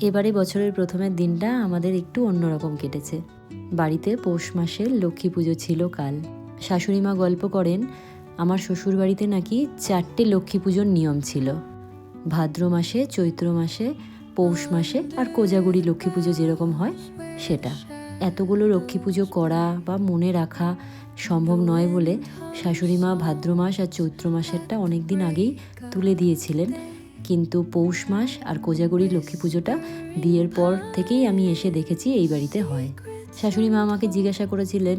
এবারে বছরের প্রথমের দিনটা আমাদের একটু অন্যরকম কেটেছে। বাড়িতে পৌষ মাসের লক্ষ্মী পুজো ছিল কাল। শাশুড়ি মা গল্প করেন আমার শ্বশুর বাড়িতে নাকি 4টে লক্ষ্মী পুজোর নিয়ম ছিল। ভাদ্র মাসে, চৈত্র মাসে, পৌষ মাসে আর কোজাগরি লক্ষ্মী পুজো যেরকম হয় সেটা। এতগুলো লক্ষ্মী পুজো করা বা মনে রাখা সম্ভব নয় বলে শাশুড়ি মা ভাদ্র মাস আর চৈত্র মাসেরটা অনেক দিন আগেই তুলে দিয়েছিলেন, কিন্তু পৌষ মাস আর কোজাগরি লক্ষ্মী পুজোটা বিয়ের পর থেকেই আমি এসে দেখেছি এই বাড়িতে হয়। শাশুড়ি মা আমাকে জিজ্ঞাসা করেছিলেন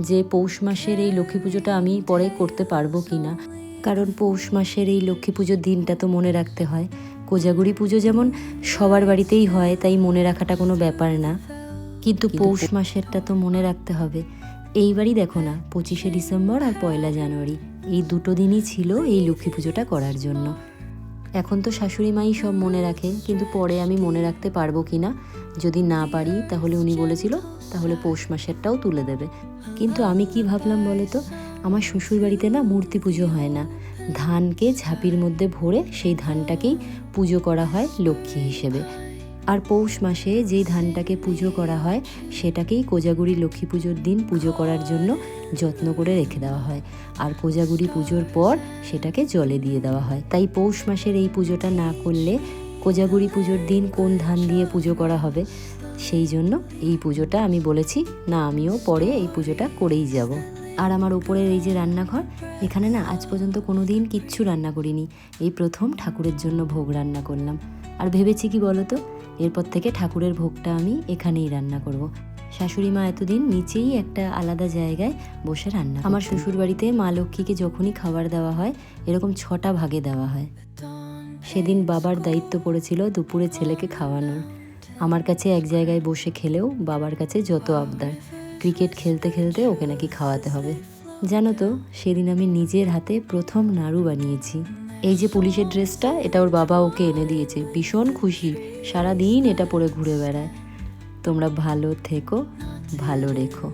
যে পৌষ মাসের এই লক্ষ্মী পুজোটা আমি পরে করতে পারবো কি না, কারণ পৌষ মাসের এই লক্ষ্মী পুজোর দিনটা তো মনে রাখতে হয়। কোজাগরি পুজো যেমন সবার বাড়িতেই হয়, তাই মনে রাখাটা কোনো ব্যাপার না, কিন্তু পৌষ মাসেরটা তো মনে রাখতে হবে। এইবারই দেখো না, 25শে ডিসেম্বর আর 1লা জানুয়ারি এই দুটো দিনই ছিল এই লক্ষ্মী পুজোটা করার জন্য। এখন তো শাশুড়ি মাই সব মনে রাখে, কিন্তু পরে আমি মনে রাখতে পারবো কি না, যদি না পারি তাহলে উনি বলেছিল তাহলে পৌষ মাসেরটাও তুলে দেবে। কিন্তু আমি কি ভাবলাম বলো তো, আমার শ্বশুর বাড়িতে না মূর্তি পুজো হয় না, ধানকে ঝাঁপির মধ্যে ভরে সেই ধানটাকেই পুজো করা হয় লক্ষ্মী হিসেবে। আর পৌষ মাসে যেই ধানটাকে পুজো করা হয় সেটাকেই কোজাগরি লক্ষ্মী পুজোর দিন পুজো করার জন্য যত্ন করে রেখে দেওয়া হয়, আর কোজাগরি পুজোর পর সেটাকে জলে দিয়ে দেওয়া হয়। তাই পৌষ মাসের এই পুজোটা না করলে কোজাগরি পুজোর দিন কোন ধান দিয়ে পুজো করা হবে, সেই জন্য এই পুজোটা আমি বলেছি না, আমিও পরে এই পুজোটা করেই যাব। আর আমার উপরের এই যে রান্নাঘর, এখানে না আজ পর্যন্ত কোনো দিন কিচ্ছু রান্না করিনি, এই প্রথম ঠাকুরের জন্য ভোগ রান্না করলাম। আর ভেবেছি কি বলো তো, এরপর থেকে ঠাকুরের ভোগটা আমি এখানেই রান্না করব। শাশুড়ি মা এতদিন নিচেই একটা আলাদা জায়গায় বসে রান্না। আমার শ্বশুর বাড়িতে মা লক্ষ্মীকে যখনই খাবার দেওয়া হয় এরকম 6টা ভাগে দেওয়া হয়। সেদিন বাবার দায়িত্ব পড়েছিল দুপুরে ছেলেকে খাওয়ানোর। আমার কাছে এক জায়গায় বসে খেলেও বাবার কাছে যত আবদার, ক্রিকেট খেলতে খেলতে ওকে নাকি খাওয়াতে হবে। জানো তো, সেদিন আমি নিজের হাতে প্রথম নাড়ু বানিয়েছি। এই যে পুলিশের ড্রেসটা, এটা ওর বাবা ওকে এনে দিয়েছে, ভীষণ খুশি, সারাদিন এটা পরে ঘুরে বেড়ায়। তোমরা ভালো থেকো, ভালো রেখো।